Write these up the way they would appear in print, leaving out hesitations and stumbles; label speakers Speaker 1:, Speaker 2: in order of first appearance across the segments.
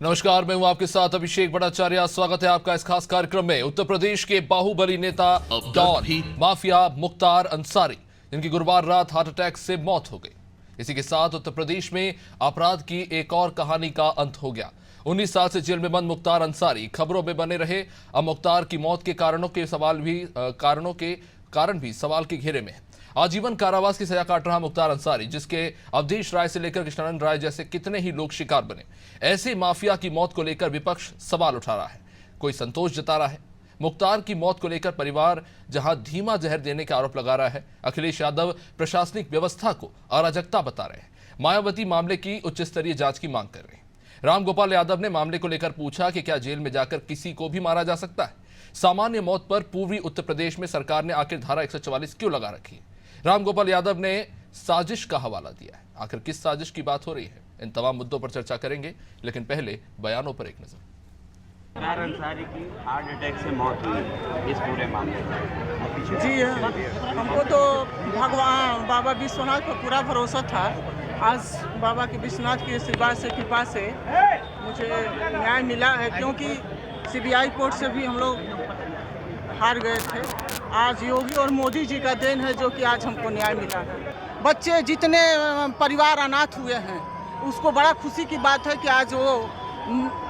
Speaker 1: नमस्कार, मैं हूं आपके साथ अभिषेक भट्टाचार्य। स्वागत है आपका इस खास कार्यक्रम में। उत्तर प्रदेश के बाहुबली नेता डॉन माफिया मुख्तार अंसारी, जिनकी गुरुवार रात हार्ट अटैक से मौत हो गई। इसी के साथ उत्तर प्रदेश में अपराध की एक और कहानी का अंत हो गया। 19 साल से जेल में बंद मुख्तार अंसारी खबरों में बने रहे। अब मुख्तार की मौत के कारण भी सवाल के घेरे में है। आजीवन कारावास की सजा काट रहा मुख्तार अंसारी, जिसके अवधेश राय से लेकर कृष्णानंद राय जैसे कितने ही लोग शिकार बने। ऐसे माफिया की मौत को लेकर विपक्ष सवाल उठा रहा है, कोई संतोष जता रहा है। मुख्तार की मौत को लेकर परिवार जहां धीमा जहर देने का आरोप लगा रहा है, अखिलेश यादव प्रशासनिक व्यवस्था को अराजकता बता रहे हैं। मायावती मामले की उच्च स्तरीय जांच की मांग कर रहे हैं। रामगोपाल यादव ने मामले को लेकर पूछा कि क्या जेल में जाकर किसी को भी मारा जा सकता है। सामान्य मौत पर पूर्वी उत्तर प्रदेश में सरकार ने आखिर धारा 144 क्यों लगा रखी है। रामगोपाल यादव ने साजिश का हवाला दिया है। आखिर किस साजिश की बात हो रही है, इन तमाम मुद्दों पर चर्चा करेंगे, लेकिन पहले बयानों पर एक नजर।
Speaker 2: मुख्तार अंसारी की हार्ट अटैक से मौत हुई, इस पूरे मामले में
Speaker 3: जी हाँ, हमको तो भगवान बाबा विश्वनाथ पर पूरा भरोसा था। आज बाबा के विश्वनाथ की आशीर्वाद से, कृपा से मुझे न्याय मिला है, क्योंकि सीबीआई कोर्ट से भी हम लोग हार गए थे। आज योगी और मोदी जी का देन है जो कि आज हमको न्याय मिला है। बच्चे जितने परिवार अनाथ हुए हैं, उसको बड़ा खुशी की बात है कि आज वो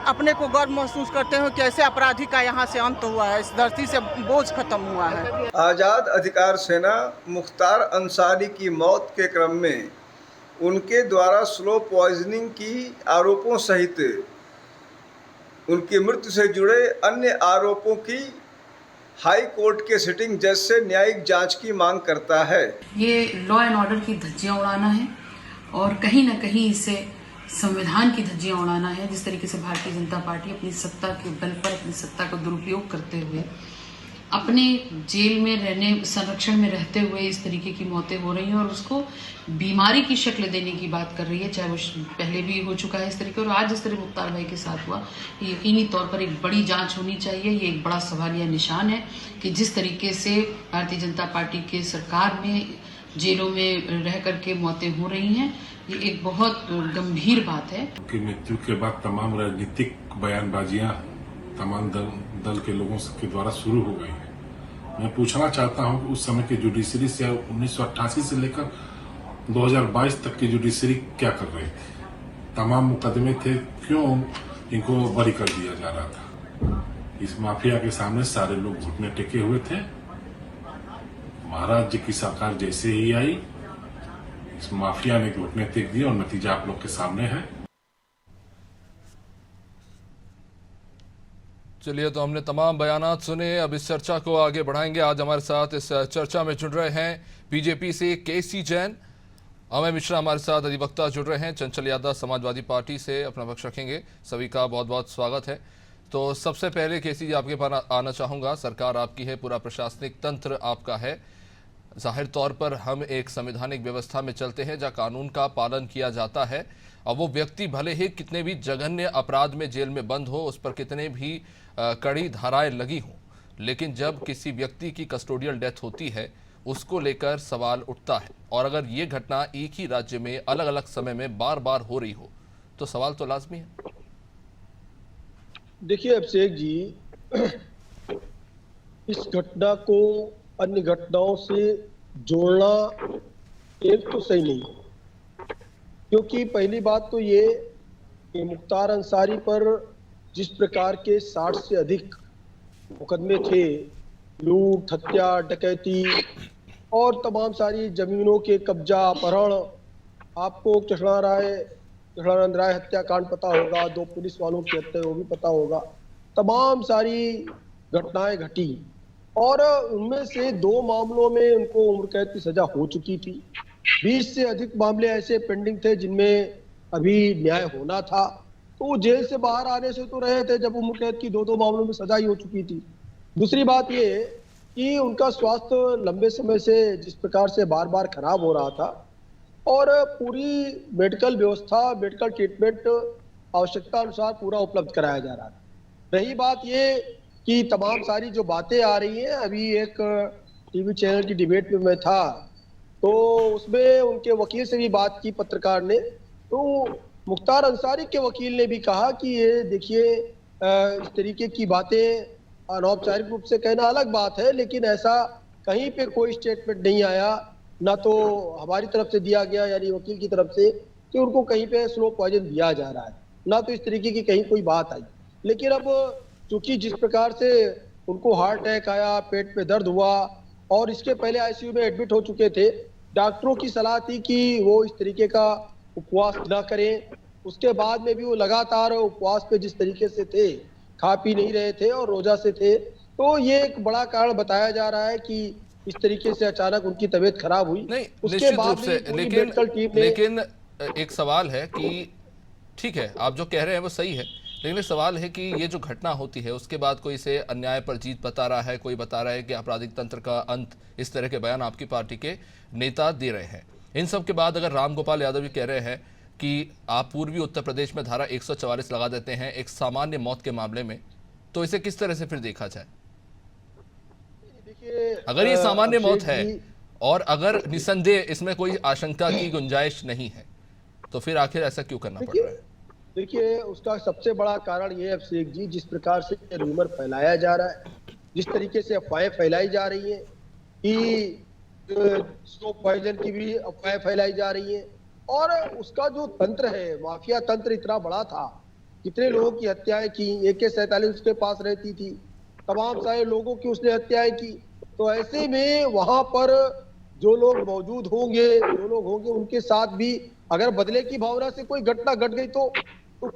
Speaker 3: अपने को गर्व महसूस करते हैं कि ऐसे अपराधी का यहाँ से अंत हुआ है, इस धरती से बोझ खत्म हुआ है।
Speaker 4: आज़ाद अधिकार सेना मुख्तार अंसारी की मौत के क्रम में उनके द्वारा स्लो पॉइजनिंग की आरोपों सहित उनकी मृत्यु से जुड़े अन्य आरोपों की हाई कोर्ट के सिटिंग जज से न्यायिक जांच की मांग करता है।
Speaker 5: ये लॉ एंड ऑर्डर की धज्जियां उड़ाना है और कहीं ना कहीं इसे संविधान की धज्जियां उड़ाना है। जिस तरीके से भारतीय जनता पार्टी अपनी सत्ता के बल पर अपनी सत्ता का दुरुपयोग करते हुए अपने जेल में रहने, संरक्षण में रहते हुए इस तरीके की मौतें हो रही हैं और उसको बीमारी की शक्ल देने की बात कर रही है, चाहे वो पहले भी हो चुका है इस तरीके, और आज इस तरह मुख्तार भाई के साथ हुआ। यकीनी तौर पर एक बड़ी जांच होनी चाहिए। ये एक बड़ा सवालिया निशान है कि जिस तरीके से भारतीय जनता पार्टी के सरकार में जेलों में रह करके मौतें हो रही हैं, ये एक बहुत गंभीर बात है।
Speaker 6: उनकी मृत्यु के बाद तमाम राजनीतिक बयानबाजियां तमाम दल के लोगों के द्वारा शुरू हो गई हैं। मैं पूछना चाहता हूं कि उस समय की जुडिशरी से 1988 से लेकर 2022 तक की जुडिशरी क्या कर रही थी। तमाम मुकदमे थे, क्यों इनको बरी कर दिया जा रहा था। इस माफिया के सामने सारे लोग घुटने टेके हुए थे। महाराज जी की सरकार जैसे ही आई, इस माफिया ने घुटने टेक दिए और नतीजा आप लोग के सामने है।
Speaker 1: चलिए, तो हमने तमाम बयानात सुने, अब इस चर्चा को आगे बढ़ाएंगे। आज हमारे साथ इस चर्चा में जुड़ रहे हैं बीजेपी से केसी जैन, अमय मिश्रा हमारे साथ अधिवक्ता जुड़ रहे हैं, चंचल यादव समाजवादी पार्टी से अपना पक्ष रखेंगे। सभी का बहुत बहुत स्वागत है। तो सबसे पहले केसी जी, आपके पास आना चाहूँगा। सरकार आपकी है, पूरा प्रशासनिक तंत्र आपका है। जाहिर तौर पर हम एक संवैधानिक व्यवस्था में चलते हैं जहाँ कानून का पालन किया जाता है, और वो व्यक्ति भले ही कितने भी जघन्य अपराध में जेल में बंद हो, उस पर कितने भी कड़ी धाराएं लगी हों, लेकिन जब किसी व्यक्ति की कस्टोडियल डेथ होती है, उसको लेकर सवाल उठता है। और अगर ये घटना एक ही राज्य में अलग अलग समय में बार बार हो रही हो, तो सवाल तो लाजमी है।
Speaker 7: देखिए अभिषेक जी, इस घटना को अन्य घटनाओं से जोड़ना एक तो सही नहीं है, क्योंकि पहली बात तो ये कि मुख्तार अंसारी पर जिस प्रकार के 60 से अधिक मुकदमे थे, लूट, हत्या, डकैती और तमाम सारी जमीनों के कब्जा, अपहरण, आपको कृष्णानंद राय हत्याकांड पता होगा, 2 पुलिस वालों की हत्या वो भी पता होगा, तमाम सारी घटनाएं घटी और उनमें से 2 मामलों में उनको उम्र कैद की सजा हो चुकी थी। 20 से अधिक मामले ऐसे पेंडिंग थे जिनमें अभी न्याय होना था। तो वो जेल से बाहर आने से तो रहे थे जब उम्र कैद की 2 मामलों में सजा ही हो चुकी थी। दूसरी बात ये कि उनका स्वास्थ्य लंबे समय से जिस प्रकार से बार बार खराब हो रहा था और पूरी मेडिकल व्यवस्था, मेडिकल ट्रीटमेंट आवश्यकता अनुसार पूरा उपलब्ध कराया जा रहा था। रही बात ये कि तमाम सारी जो बातें आ रही हैं, अभी एक टीवी चैनल की डिबेट में मैं था, तो उसमें उनके वकील से भी बात की पत्रकार ने, तो मुख्तार अंसारी के वकील ने भी कहा कि ये देखिए इस तरीके की बातें अनौपचारिक रूप से कहना अलग बात है, लेकिन ऐसा कहीं पे कोई स्टेटमेंट नहीं आया, ना तो हमारी तरफ से दिया गया यानी वकील की तरफ से कि उनको कहीं पे स्लो पॉइजन दिया जा रहा है, ना तो इस तरीके की कहीं कोई बात आई। लेकिन अब चूंकि जिस प्रकार से उनको हार्ट अटैक आया, पेट में दर्द हुआ और इसके पहले आईसीयू में एडमिट हो चुके थे, डॉक्टरों की सलाह थी कि वो इस तरीके का उपवास न करें। उसके बाद में भी वो लगातार उपवास पे जिस तरीके से थे, खा पी नहीं रहे थे और रोजा से थे, तो ये एक बड़ा कारण बताया जा रहा है कि इस तरीके से अचानक उनकी तबीयत खराब हुई।
Speaker 1: नहीं,
Speaker 7: उसके
Speaker 1: निश्चित
Speaker 7: बाद
Speaker 1: रूप से,
Speaker 7: भी पूरी मेडिकल टीम ने
Speaker 1: लेकिन एक सवाल है कि ठीक है आप जो कह रहे हैं वो सही है, लेकिन एक सवाल है कि ये जो घटना होती है उसके बाद कोई इसे अन्याय पर जीत बता रहा है, कोई बता रहा है कि आपराधिक तंत्र का अंत, इस तरह के बयान आपकी पार्टी के नेता दे रहे हैं। इन सब के बाद अगर रामगोपाल यादव भी कह रहे हैं कि आप पूर्वी उत्तर प्रदेश में धारा 144 लगा देते हैं एक सामान्य मौत के मामले में, तो इसे किस तरह से फिर देखा जाए? अगर ये सामान्य मौत है और अगर निसंदेह इसमें कोई आशंका की गुंजाइश नहीं है, तो फिर आखिर ऐसा क्यों करना पड़ रहा है?
Speaker 7: देखिए उसका सबसे बड़ा कारण ये है अभिषेक जी, जिस प्रकार से रूमर फैलाया जा रहा है, जिस तरीके से अफवाहें फैलाई जा रही हैं कि स्लो पॉइजन की भी अफवाहें फैलाई जा रही हैं, और उसका जो तंत्र है, माफिया तंत्र इतना बड़ा था, कितने लोगों की हत्याएं की, AK-47 उसके पास रहती थी, तमाम सारे लोगों की उसने हत्याएं की। तो ऐसे में वहां पर जो लोग मौजूद होंगे, जो लोग होंगे, उनके साथ भी अगर बदले की भावना से कोई घटना घट गई तो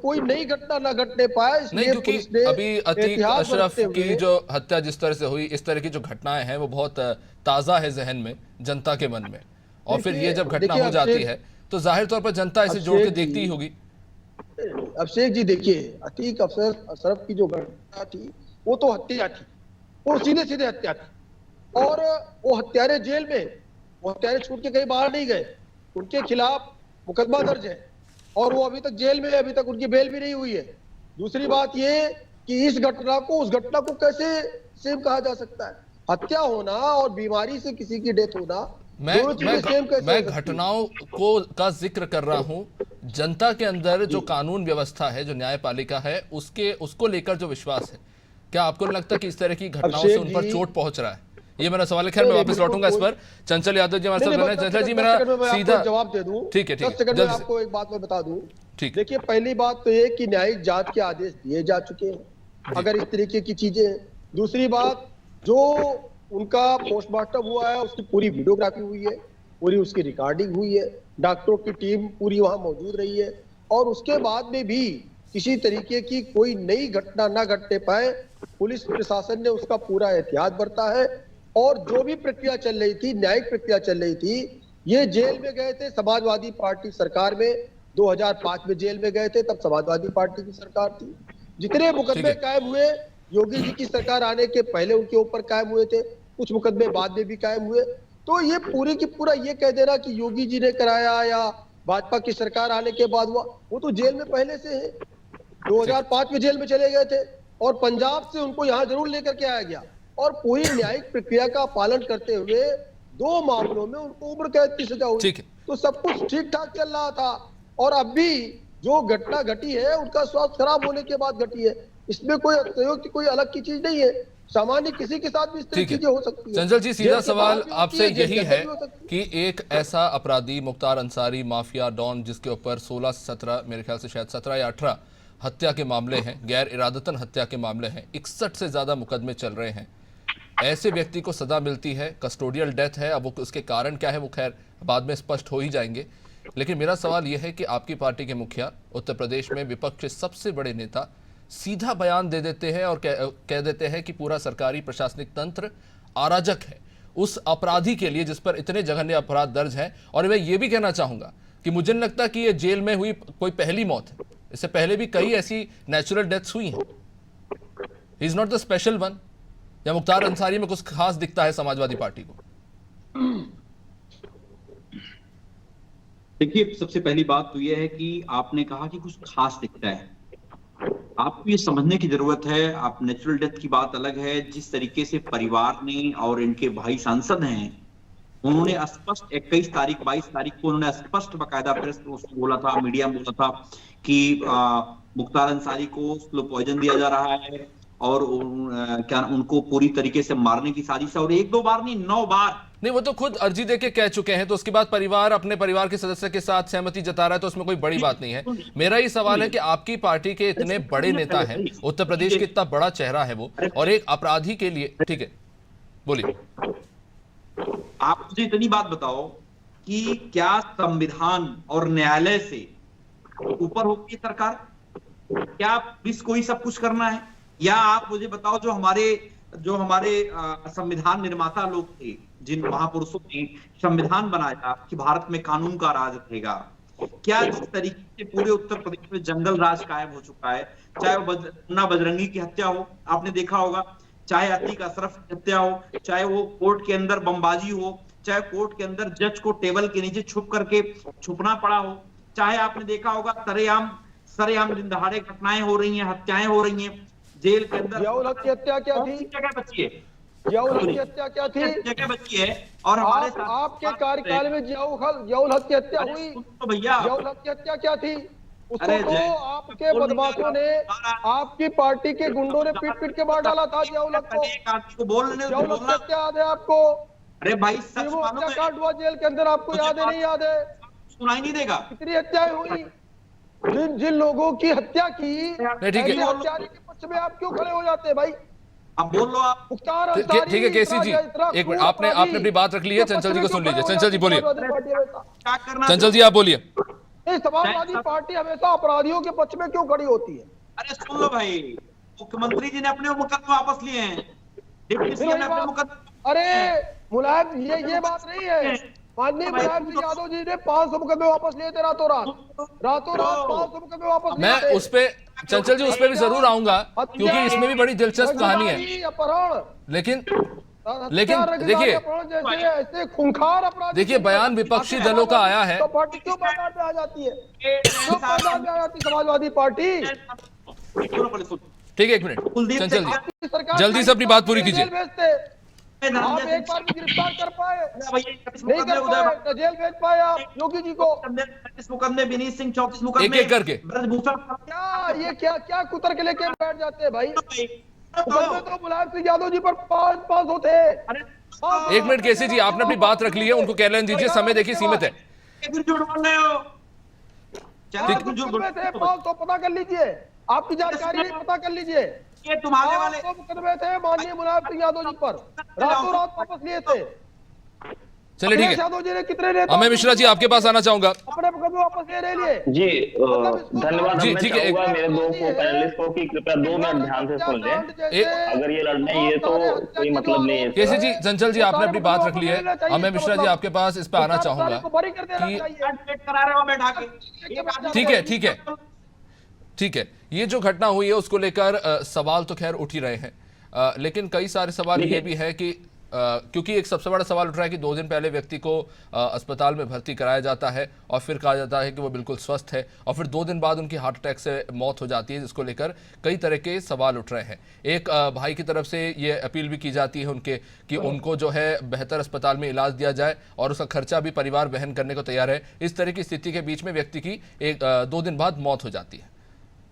Speaker 7: कोई नई घटना ना घटने पाए,
Speaker 1: नहीं, क्योंकि अभी अतीक अशरफ की जो हत्या जिस तरह से हुई, इस तरह की जो घटनाएं हैं वो बहुत ताजा है जहन में, जनता के मन में, और फिर ये जब घटना हो जाती है तो जाहिर तौर पर जनता इसे जोड़ के देखती ही होगी।
Speaker 7: अभिषेक जी देखिए, अतीक अशरफ की जो घटना थी वो तो हत्या थी, वो सीधे सीधे हत्या थी, और वो हत्यारे जेल में, वो हत्यारे छूट के कहीं बाहर नहीं गए, उनके खिलाफ मुकदमा दर्ज है और वो अभी तक जेल में है, अभी तक उनकी बेल भी नहीं हुई है। दूसरी बात ये कि इस घटना को उस घटना को कैसे सेम कहा जा सकता है? हत्या होना और बीमारी से किसी की डेथ होना,
Speaker 1: मैं घटनाओं को का जिक्र कर रहा हूं, जनता के अंदर जो कानून व्यवस्था है, जो न्यायपालिका है, उसको लेकर जो विश्वास है, क्या आपको नहीं लगता कि इस तरह की घटनाओं से उन पर चोट पहुंच रहा है? ये मेरा सवाल है। खैर मैं वापस लौटूंगा इस पर। चंचल यादव जी हमारे साथ हैं। चंचल जी मेरा सीधा
Speaker 7: जवाब दे दूं,
Speaker 1: ठीक है,
Speaker 7: 10 सेकंड में आपको एक बात मैं बता दूं।
Speaker 1: ठीक,
Speaker 7: देखिए पहली बात तो ये कि न्यायिक जांच के आदेश दिए जा चुके हैं अगर इस तरीके की चीजें। दूसरी बात, जो उनका पोस्टमार्टम हुआ है उसकी पूरी वीडियोग्राफी हुई है, पूरी उसकी रिकॉर्डिंग हुई है, डॉक्टरों की टीम पूरी वहां मौजूद रही है, और उसके बाद में भी किसी तरीके की कोई नई घटना ना घटने पाए, पुलिस प्रशासन ने उसका पूरा एहतियात बरता है। और जो भी प्रक्रिया चल रही थी, न्यायिक प्रक्रिया चल रही थी, ये जेल में गए थे समाजवादी पार्टी सरकार में, 2005 में जेल में गए थे, तब समाजवादी पार्टी की सरकार थी। जितने मुकदमे कायम हुए योगी जी की सरकार आने के पहले उनके ऊपर कायम हुए थे, कुछ मुकदमे बाद में भी कायम हुए। तो ये पूरी की पूरा ये कह देना कि योगी जी ने कराया या भाजपा की सरकार आने के बाद हुआ, वो तो जेल में पहले से है। 2005 में जेल में चले गए थे और पंजाब से उनको यहाँ जरूर लेकर के आया गया, और पूरी न्यायिक प्रक्रिया का पालन करते हुए 2 मामलों में उनको उम्र कैद की सजा हुई। तो सब कुछ ठीक ठाक चल रहा था, और अब भी जो घटना घटी है उनका स्वास्थ्य खराब होने के बाद घटी है। इसमें कोई अतियोग की कोई अलग की चीज नहीं है, सामान्य किसी के साथ भी इस तरह चीजें हो सकती है।
Speaker 1: चंचल जी सीधा सवाल आपसे यही है कि एक ऐसा अपराधी मुख्तार अंसारी, माफिया डॉन, जिसके ऊपर 16 से 17, मेरे ख्याल से शायद 17 या 18 हत्या के मामले हैं, गैर इरादतन हत्या के मामले हैं, 61 से ज्यादा मुकदमे चल रहे हैं, ऐसे व्यक्ति को सजा मिलती है, कस्टोडियल डेथ है। अब वो उसके कारण क्या है वो खैर बाद में स्पष्ट हो ही जाएंगे, लेकिन मेरा सवाल यह है कि आपकी पार्टी के मुखिया, उत्तर प्रदेश में विपक्ष के सबसे बड़े नेता, सीधा बयान दे देते हैं और कह देते हैं कि पूरा सरकारी प्रशासनिक तंत्र अराजक है उस अपराधी के लिए जिस पर इतने जघन्य अपराध दर्ज हैं। और मैं ये भी कहना चाहूंगा कि मुझे नहीं लगता कि ये जेल में हुई कोई पहली मौत है, इससे पहले भी कई ऐसी नेचुरल डेथ्स हुई हैं। He is not the special one. या मुख्तार अंसारी में कुछ खास दिखता है समाजवादी पार्टी को?
Speaker 8: देखिए, सबसे पहली बात तो यह है कि आपने कहा कि कुछ खास दिखता है। आपको ये समझने की जरूरत है, आप नेचुरल डेथ की बात अलग है, जिस तरीके से परिवार ने और इनके भाई सांसद हैं उन्होंने स्पष्ट 21 तारीख 22 तारीख को उन्होंने स्पष्ट बकायदा प्रेस में उसको बोला था, मीडिया में बोला था कि मुख्तार अंसारी को स्लो पॉइजन दिया जा रहा है और उनको पूरी तरीके से मारने की साजिश है, और 1-2 बार नहीं 9 बार।
Speaker 1: नहीं, वो तो खुद अर्जी देके कह चुके हैं, तो उसके बाद परिवार अपने परिवार के सदस्य के साथ सहमति जता रहा है, तो उसमें कोई बड़ी बात नहीं है। मेरा ये सवाल है कि आपकी पार्टी के इतने बड़े नेता हैं, उत्तर प्रदेश के इतना बड़ा चेहरा है वो, और एक अपराधी के लिए, ठीक है बोलिए।
Speaker 8: आप मुझे इतनी बात बताओ कि क्या संविधान और न्यायालय से ऊपर होगी सरकार? क्या पुलिस को ही सब कुछ करना है? या आप मुझे बताओ जो हमारे संविधान निर्माता लोग थे, जिन महापुरुषों ने संविधान बनाया कि भारत में कानून का राज रहेगा, क्या जिस तरीके से पूरे उत्तर प्रदेश में जंगल राज कायम हो चुका है, चाहे वो मुन्ना बजरंगी की हत्या हो, आपने देखा होगा, चाहे अतीक अशरफ की हत्या हो, चाहे वो कोर्ट के अंदर बमबाजी हो, चाहे कोर्ट के अंदर जज को टेबल के नीचे छुप करके छुपना पड़ा हो, चाहे आपने देखा होगा सरेआम दिन दहाड़े घटनाएं हो रही हैं, हत्याएं हो रही हैं जेल के अंदर।
Speaker 7: जियाउल हक की हत्या क्या थी?
Speaker 8: जगह बची है,
Speaker 7: जियाउल हक की हत्या क्या थी?
Speaker 8: जगह बची है। और हमारे साथ
Speaker 7: आपके कार्यकाल में जियाउल हक की हत्या हुई
Speaker 8: तो भैया,
Speaker 7: जियाउल हक की हत्या क्या थी? उसको तो आपके बदमाशों ने, आपकी पार्टी के गुंडों ने पीट के मार डाला था जियाउल हक को। जियाउल हक की हत्या याद है आपको?
Speaker 8: अरे भाई सच
Speaker 7: वो हत्याकांड हुआ जेल के अंदर, आपको याद है नहीं याद है?
Speaker 8: सुनाई नहीं देगा?
Speaker 7: कितनी हत्याएं हुई, जिन लोगों की हत्या की,
Speaker 1: ठीक है,
Speaker 7: हत्यारे के पक्ष में आप क्यों खड़े हो जाते हैं भाई?
Speaker 8: अब बोल लो आप।
Speaker 7: मुख्तार
Speaker 1: ठीक है केसी जी, एक मिनट, आपने अपनी बात रख ली है, चंचल जी को सुन लीजिए। चंचल जी बोलिए,
Speaker 8: क्या करना?
Speaker 1: चंचल जी आप बोलिए।
Speaker 7: समाजवादी पार्टी हमेशा अपराधियों के पक्ष में क्यों खड़ी होती है?
Speaker 8: अरे सुन लो भाई, मुख्यमंत्री जी ने अपने मुकदमे वापस लिए हैं, डिप्टी सीएम ने अपने मुकदमे।
Speaker 7: अरे मुलायम, ये बात नहीं है। माननीय मुलायम सिंह यादव जी ने 500 मुकदमे वापस लिए थे रातों रात 500 मुकदमे वापस लिए थे।
Speaker 1: मैं उस पे चंचल जी उस पे भी जरूर आऊंगा, क्योंकि इसमें भी बड़ी दिलचस्प कहानी है। लेकिन देखिए, देखिए बयान विपक्षी दलों का आया है,
Speaker 7: तो पार्टी क्यों मैदान में आ जाती है? क्यों मैदान में आ जाती है समाजवादी पार्टी?
Speaker 1: ठीक है एक मिनट चंचल जी, जल्दी से अपनी बात पूरी कीजिए।
Speaker 7: आप एक बार भी गिरफ्तार कर पाए? नहीं कर पाए, जेल भेज पाए आप योगी जी को?
Speaker 8: 33 मुकदमे, विनीत सिंह 34 मुकदमे,
Speaker 1: एक करके।
Speaker 7: क्या कुतर के लेके बैठ जाते हैं भाई? मुकदमे तो मुलायम सिंह यादव जी पर 5 होते हैं।
Speaker 1: 1 मिनट केसी जी, आपने अपनी बात रख ली है, उनको कहने दीजिए, समय देखिए सीमित है।
Speaker 7: तो पता कर लीजिए, आपकी जानकारी नहीं, पता कर लीजिए।
Speaker 8: ये तुम्हारे वाले
Speaker 7: मुकदमे थे माननीय मुलायम सिंह यादव जी पर, रातों रात वापस लिए थे।
Speaker 1: चलिए ठीक है,
Speaker 7: यादव जी ने कितने नेता,
Speaker 1: अमय मिश्रा जी आपके पास आना चाहूंगा।
Speaker 7: अपने मुकदमे वापस ले लिए
Speaker 9: जी। धन्यवाद।
Speaker 1: जी ठीक है,
Speaker 9: मेरे दो पैनलिस्ट को कि कृपया 2 मिनट ध्यान से सुन लें। अगर ये लड़ना ही है तो कोई मतलब नहीं है।
Speaker 1: केसी जी, चंचल जी आपने अपनी बात रख ली है, अमय मिश्रा जी आपके पास इस पे आना चाहूंगा कि ठीक है, ये जो घटना हुई है उसको लेकर सवाल तो खैर उठ ही रहे हैं, लेकिन कई सारे सवाल ये भी है कि क्योंकि एक सबसे बड़ा सवाल उठ रहा है कि 2 दिन पहले व्यक्ति को अस्पताल में भर्ती कराया जाता है और फिर कहा जाता है कि वो बिल्कुल स्वस्थ है, और फिर 2 दिन बाद उनकी हार्ट अटैक से मौत हो जाती है, जिसको लेकर कई तरह के सवाल उठ रहे हैं। एक भाई की तरफ से ये अपील भी की जाती है उनके कि उनको जो है बेहतर अस्पताल में इलाज दिया जाए और उसका खर्चा भी परिवार वहन करने को तैयार है। इस तरह की स्थिति के बीच में व्यक्ति की 2 दिन बाद मौत हो जाती है।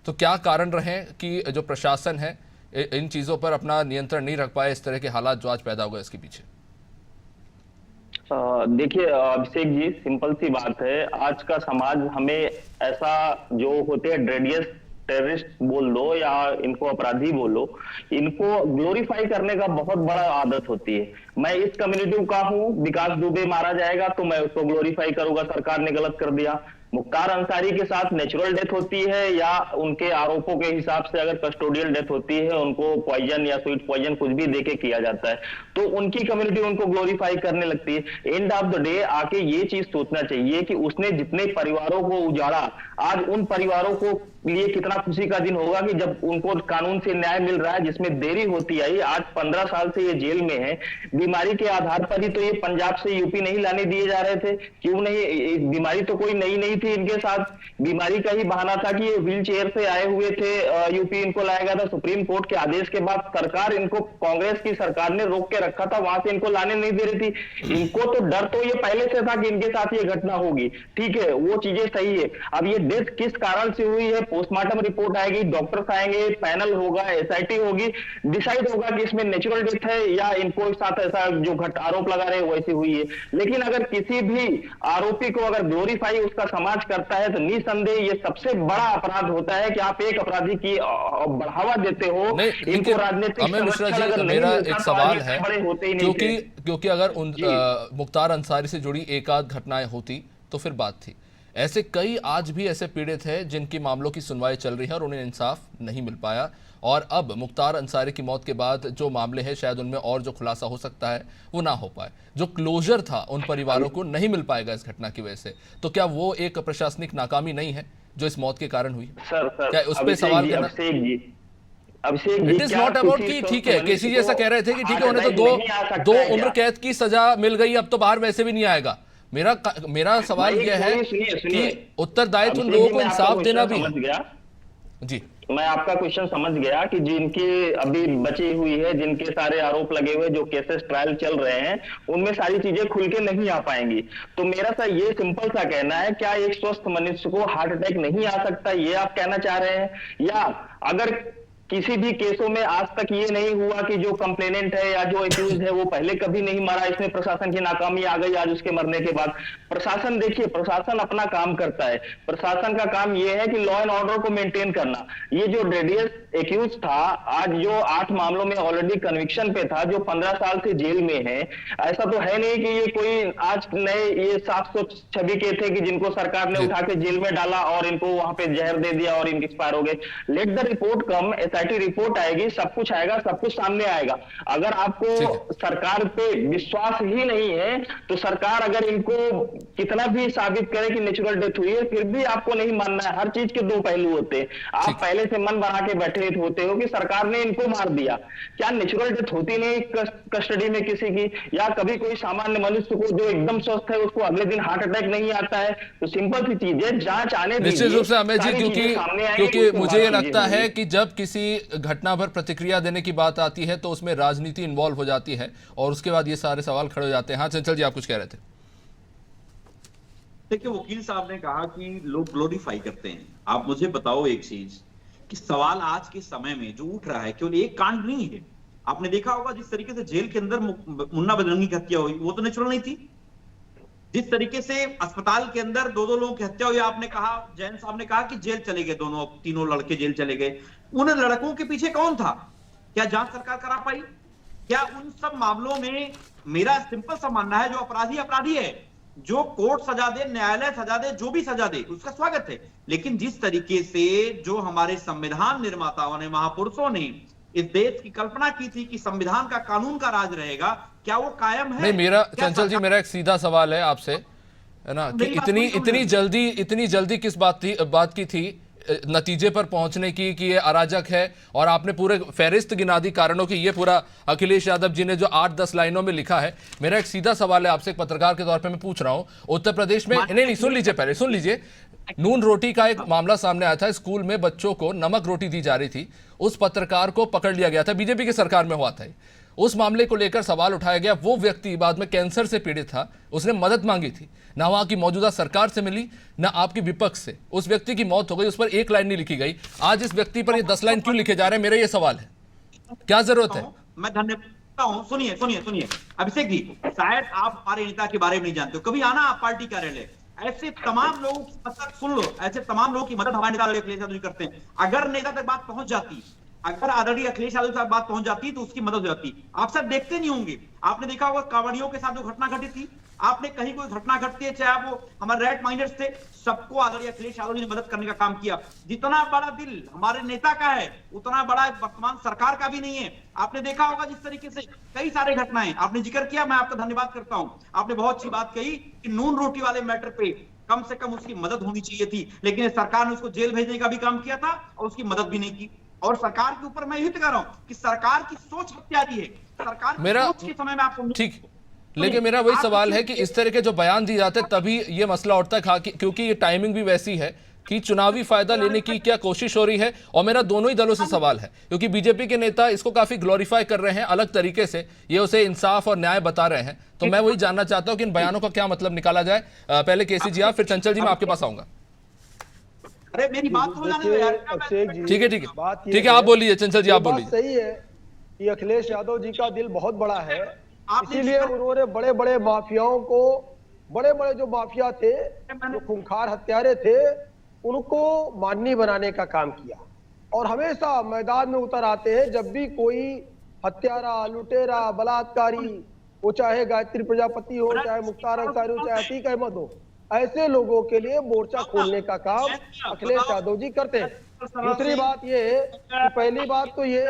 Speaker 1: तो क्या कारण रहे कि जो प्रशासन है इन चीजों पर अपना नियंत्रण नहीं रख पाए, इस तरह के हालात जो आज पैदा हुए इसके पीछे?
Speaker 9: देखिए अभिषेक जी, सिंपल सी बात है, आज का समाज हमें ऐसा जो होते हैं ड्रेडियस टेररिस्ट बोल दो या इनको अपराधी बोलो, इनको ग्लोरीफाई करने का बहुत बड़ा आदत होती है। मैं इस कम्युनिटी का हूँ, विकास दुबे मारा जाएगा तो मैं उसको ग्लोरीफाई करूंगा, सरकार ने गलत कर दिया। मुख्तार अंसारी के साथ नेचुरल डेथ होती है या उनके आरोपों के हिसाब से अगर कस्टोडियल डेथ होती है, उनको पॉइजन या स्वीट पॉइजन कुछ भी देके किया जाता है, तो उनकी कम्युनिटी उनको ग्लोरीफाई करने लगती है। एंड ऑफ द डे आके ये चीज सोचना चाहिए कि उसने जितने परिवारों को उजाड़ा, आज उन परिवारों को लिए कितना खुशी का दिन होगा कि जब उनको कानून से न्याय मिल रहा है, जिसमें देरी होती आई। आज 15 साल से ये जेल में है, बीमारी के आधार पर ही तो ये पंजाब से यूपी नहीं लाने दिए जा रहे थे। क्यों नहीं? बीमारी तो कोई नई नहीं थी इनके साथ, बीमारी का ही बहाना था कि ये व्हील चेयर से आए हुए थे, यूपी इनको लाया गया था। सुप्रीम कोर्ट के आदेश के बाद सरकार इनको, कांग्रेस की सरकार ने रोक के रखा था, वहां से इनको लाने नहीं दे रही थी। इनको तो डर तो ये पहले से था कि इनके साथ ये घटना होगी, ठीक है, वो चीजें सही है। अब ये डेथ किस कारण से हुई है, पोस्टमार्टम रिपोर्ट आएगी, डॉक्टर्स आएंगे, पैनल होगा, SIT होगी, डिसाइड होगा कि इसमें नेचुरल डेथ है या इनको साथ ऐसा जो आरोप लगा रहे वैसी हुई है। लेकिन अगर किसी भी आरोपी को अगर ग्लोरीफाई उसका समाज करता है तो निसंदेह ये सबसे बड़ा अपराध होता है कि आप एक अपराधी की बढ़ावा देते हो। इनको राजनीतिक
Speaker 1: अमय मिश्रा जी, मेरा एक सवाल है, क्योंकि अगर मुख्तार अंसारी से जुड़ी एक आध घटनाएं होती तो फिर बात थी। ऐसे कई आज भी ऐसे पीड़ित हैं जिनकी मामलों की सुनवाई चल रही है और उन्हें इंसाफ नहीं मिल पाया, और अब मुख्तार अंसारी की मौत के बाद जो मामले हैं शायद उनमें और जो खुलासा हो सकता है वो ना हो पाए, जो क्लोजर था उन परिवारों को नहीं मिल पाएगा इस घटना की वजह से। तो क्या वो एक प्रशासनिक नाकामी नहीं है जो इस मौत के कारण हुई? क्या उस पर सवाल करना? इट इज नॉट अबाउट कि ठीक है, केसी जी ऐसा कह रहे थे कि ठीक है उन्हें तो दो उम्र कैद की सजा मिल गई, अब तो बाहर वैसे भी नहीं आएगा। मेरा सवाल यह है कि उत्तरदायित्व उन लोगों को इंसाफ देना भी है। जी,
Speaker 9: मैं आपका क्वेश्चन समझ गया कि जिनकी अभी बची हुई है, जिनके सारे आरोप लगे हुए, जो केसेस ट्रायल चल रहे हैं, उनमें सारी चीजें खुल के नहीं आ पाएंगी। तो मेरा सा ये सिंपल सा कहना है, क्या एक स्वस्थ मनुष्य को हार्ट अटैक नहीं आ सकता, ये आप कहना चाह रहे हैं? या अगर किसी भी केसों में आज तक ये नहीं हुआ कि जो कंप्लेनेंट है या जो एक्यूज है वो पहले कभी नहीं मरा, इसमें प्रशासन की नाकामी आ गई आज उसके मरने के बाद? प्रशासन, देखिए, प्रशासन अपना काम करता है। प्रशासन का काम ये है कि लॉ एंड ऑर्डर को मेंटेन करना। ये जो रेडियस एक्यूज था, आज जो 8 मामलों में ऑलरेडी कन्विक्शन पे था, जो 15 साल से जेल में है, ऐसा तो है नहीं कि ये कोई आज नए ये 706 के थे कि जिनको सरकार ने उठा के जेल में डाला और इनको वहां पे जहर दे दिया और इनके एक्सपायर हो गए। Let the report come, SIT report आएगी, सब कुछ आएगा, सब कुछ सामने आएगा। अगर आपको सरकार पे विश्वास ही नहीं है तो सरकार अगर इनको कितना भी साबित करे कि नेचुरल डेथ हुई है, फिर भी आपको नहीं मानना है। हर चीज के 2 पहलू होते हैं। आप पहले से मन बना के बैठे होते हो कि सरकार ने इनको मार दिया, क्या नेचुरल डेथ होती नहीं कस्टडी में किसी की? या कभी कोई सामान्य मनुष्य को जो एकदम स्वस्थ है उसको अगले दिन हार्ट अटैक नहीं आता है? तो सिंपल सी चीज है, जांच आने दीजिए।
Speaker 1: निश्चित रूप से अमय जी, क्योंकि मुझे ये लगता है कि जब किसी घटना पर प्रतिक्रिया देने की बात आती है तो उसमें राजनीति इन्वॉल्व हो जाती है और उसके बाद ये सारे सवाल खड़े हो जाते हैं। हाँ चंचल जी, आप कुछ कह रहे थे।
Speaker 8: देखिए, वकील साहब ने कहा कि लोग ग्लोरीफाई करते हैं। आप मुझे बताओ एक चीज कि सवाल आज के समय में जो उठ रहा है केवल एक कांड नहीं है। आपने देखा होगा जिस तरीके से जेल के अंदर मुन्ना बजरंगी की हत्या हुई, वो तो नेचुरल नहीं थी। जिस तरीके से अस्पताल के अंदर 2 लोगों की हत्या हुई, आपने कहा, जैन साहब ने कहा कि जेल चले गए, तीनों लड़के जेल चले गए। उन लड़कों के पीछे कौन था? क्या जांच सरकार करा पाई? क्या उन सब मामलों में, मेरा सिंपल सा मानना है, जो अपराधी अपराधी है, जो कोर्ट सजा दे, न्यायालय सजा दे, जो भी सजा दे उसका स्वागत है। लेकिन जिस तरीके से जो हमारे संविधान निर्माताओं ने, महापुरुषों ने इस देश की कल्पना की थी कि संविधान का, कानून का राज रहेगा, क्या वो कायम है?
Speaker 1: नहीं, मेरा चंचल जी, मेरा एक सीधा सवाल है आपसे, है ना, कि इतनी जल्दी किस बात की थी नतीजे पर पहुंचने की कि ये अराजक है? और आपने पूरे फहरिस्त गिना दी कारणों की, ये पूरा अखिलेश यादव जी ने जो 8-10 लाइनों में लिखा है। मेरा एक सीधा सवाल है आपसे, एक पत्रकार के तौर पे मैं पूछ रहा हूं, उत्तर प्रदेश में, नहीं सुन लीजिए, पहले सुन लीजिए, नून रोटी का एक मामला सामने आया था। स्कूल में बच्चों को नमक रोटी दी जा रही थी, उस पत्रकार को पकड़ लिया गया था, बीजेपी की सरकार में हुआ था। उस मामले को लेकर सवाल उठाया गया। वो व्यक्ति बाद में कैंसर से पीड़ित था, उसने मदद मांगी थी, ना वहां की मौजूदा सरकार से मिली, ना आपकी विपक्ष से। उस व्यक्ति की मौत हो गई, उस पर 1 लाइन नहीं लिखी गई। आज इस व्यक्ति पर ये 10 लाइन क्यों लिखे जा रहे हैं? मेरा ये सवाल है, क्या जरूरत है?
Speaker 8: मैं धन्यवाद हूं। सुनिए अभिषेक जी, शायद आप हमारे नेता के बारे में नहीं जानते हो, कभी आना आप पार्टी कार्यालय, ऐसे तमाम लोगों की मदद सुन लो, ऐसे तमाम लोगों की मदद हमारे नेता अखिलेश यादव करते हैं। अगर नेता तक बात पहुंच जाती, अगर आदरणीय अखिलेश यादव साहब बात पहुंच जाती तो उसकी मदद हो जाती। आप सब देखते नहीं होंगे, आपने देखा होगा कांवड़ियों के साथ जो घटना घटी थी, आपने कहीं कोई घटना घटती है, चाहे वो हमारे रेड माइंडर्स थे, सबको आदरणीय अखिलेश यादव जी ने मदद करने का काम किया। जितना बड़ा दिल हमारे नेता का है, उतना बड़ा वर्तमान सरकार का भी नहीं है। आपने देखा होगा जिस तरीके से कई सारे घटनाएं आपने जिक्र किया, मैं आपका धन्यवाद करता हूं। आपने बहुत अच्छी बात कही कि नून रोटी वाले मैटर पे कम से कम उसकी मदद होनी चाहिए थी, लेकिन सरकार ने उसको जेल भेजने का भी काम किया था और उसकी मदद भी नहीं की। और सरकार के ऊपर मैं यही कह रहा हूं कि सरकार की सोच हत्यारी है। सरकार की सोच के समय में आपको
Speaker 1: ठीक लेकिन मेरा वही सवाल है कि इस तरह के जो बयान दिए जाते हैं तभी ये मसला उठता है क्योंकि ये टाइमिंग भी वैसी है कि चुनावी फायदा लेने की क्या कोशिश हो रही है। और मेरा दोनों ही दलों से सवाल है, क्योंकि बीजेपी के नेता इसको काफी ग्लोरीफाई कर रहे हैं अलग तरीके से, ये उसे इंसाफ और न्याय बता रहे हैं। तो मैं वही जानना चाहता हूं कि इन बयानों का क्या मतलब निकाला जाए। पहले केसी जी आप, फिर चंचल जी मैं आपके पास आऊंगा।
Speaker 8: अरे मेरी बात तो जाने दो यार।
Speaker 1: ठीक है ठीक है, आप बोलिए चंचल जी, आप बोलिए।
Speaker 7: सही है कि अखिलेश यादव जी का दिल बहुत बड़ा है, इसीलिए उन्होंने बड़े बड़े माफियाओं को, बड़े बड़े जो माफिया थे, जो खूंखार हत्यारे थे, उनको माननी बनाने का काम किया। और हमेशा मैदान में उतर आते हैं जब भी कोई हत्यारा, लुटेरा, बलात्कारी, वो चाहे गायत्री प्रजापति हो, चाहे मुख्तार अंसारी हो, चाहे अतीक अहमद हो, ऐसे लोगों के लिए मोर्चा खोलने का काम अखिलेश यादव जी करते हैं। दूसरी बात ये है कि पहली बात तो ये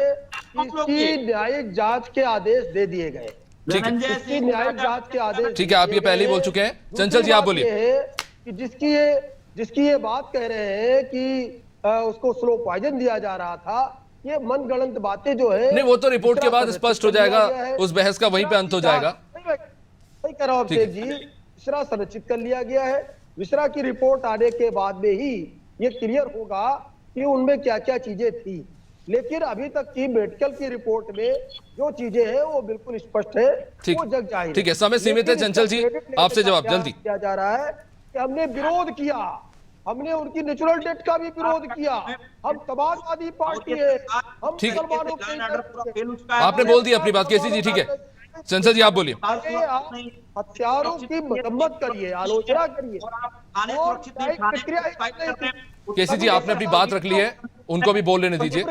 Speaker 7: कि इसकी न्यायिक जांच के आदेश दे दिए गए।
Speaker 1: ठीक है,
Speaker 7: इसकी न्यायिक जांच के आदेश,
Speaker 1: ठीक है, आप ये पहले ही बोल चुके हैं। चंचल जी आप बोलिए।
Speaker 7: कि जिसकी ये बात कह रहे हैं कि उसको स्लो पॉइजन दिया जा रहा था, ये मनगढ़ंत बातें जो है,
Speaker 1: नहीं वो तो रिपोर्ट के बाद स्पष्ट हो जाएगा, उस बहस का वहीं पे अंत हो जाएगा।
Speaker 7: वही कह रहा हूं अभिषेक जी, विश्रा संरचित कर लिया गया है। विश्रा की रिपोर्ट आने के बाद में ही ये क्लियर होगा कि उनमें क्या क्या चीजें थी। लेकिन अभी तक की मेडिकल की रिपोर्ट में जो चीजें हैं वो बिल्कुल स्पष्ट है, वो जग जाहिर।
Speaker 1: ठीक है, समय सीमित है। चंचल जी आपसे जवाब जल्दी।
Speaker 7: किया जा रहा है कि हमने विरोध किया, हमने उनकी नेचुरल डेथ का भी विरोध किया। हम समाजवादी पार्टी है, हम मुसलमानों के,
Speaker 1: आपने बोल दी अपनी बात केसी जी। ठीक है, चंचल जी आप बोलिए।
Speaker 7: हत्यारों की मरम्मत करिए, आलोचना करिए,
Speaker 1: केसी जी आपने अपनी बात रख ली है, उनको भी बोल लेने दीजिए।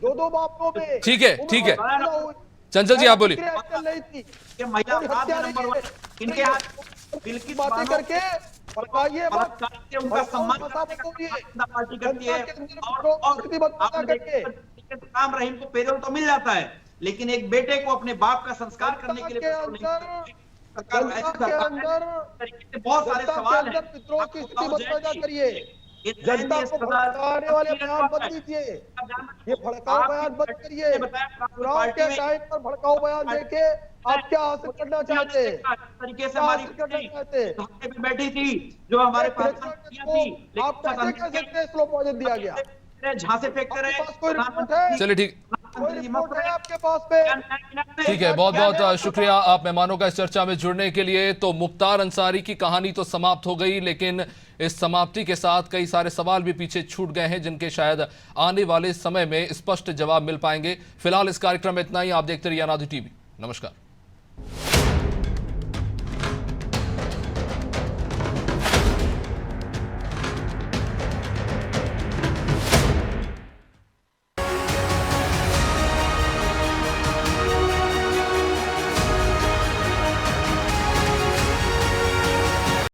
Speaker 7: दो मामलों में।
Speaker 1: ठीक है ठीक है, चंचल जी आप बोलिए।
Speaker 8: इनके हाथ बिल की
Speaker 7: बातें करके
Speaker 8: उनका सम्मान पार्टी करती है और राम रहीम को पेरोल तो मिल जाता है, लेकिन एक बेटे को अपने बाप का संस्कार करने के लिए बहुत सारे सवाल हैं।
Speaker 7: पितरों की स्थिति मत पैदा करिए, जनता को भड़काने वाले बयान मत दीजिए, ये भड़काऊ बयान मत करिए। चुनाव के टाइम पर भड़काऊ बयान देके आप क्या हासिल करना चाहते हैं?
Speaker 8: तरीके से हमारी बैठी थी जो हमारे पास
Speaker 7: आप कैसे कह सकते हैं स्लो पॉइजन दिया गया?
Speaker 8: झांसे फेंकते
Speaker 7: रहे।
Speaker 1: चलिए ठीक,
Speaker 7: रिपोर्ट है आपके पास पे?
Speaker 1: ठीक है, बहुत बहुत शुक्रिया आप मेहमानों का इस चर्चा में जुड़ने के लिए। तो मुख्तार अंसारी की कहानी तो समाप्त हो गई, लेकिन इस समाप्ति के साथ कई सारे सवाल भी पीछे छूट गए हैं जिनके शायद आने वाले समय में स्पष्ट जवाब मिल पाएंगे। फिलहाल इस कार्यक्रम में इतना ही। आप देखते रहिए अनादि टीवी। नमस्कार।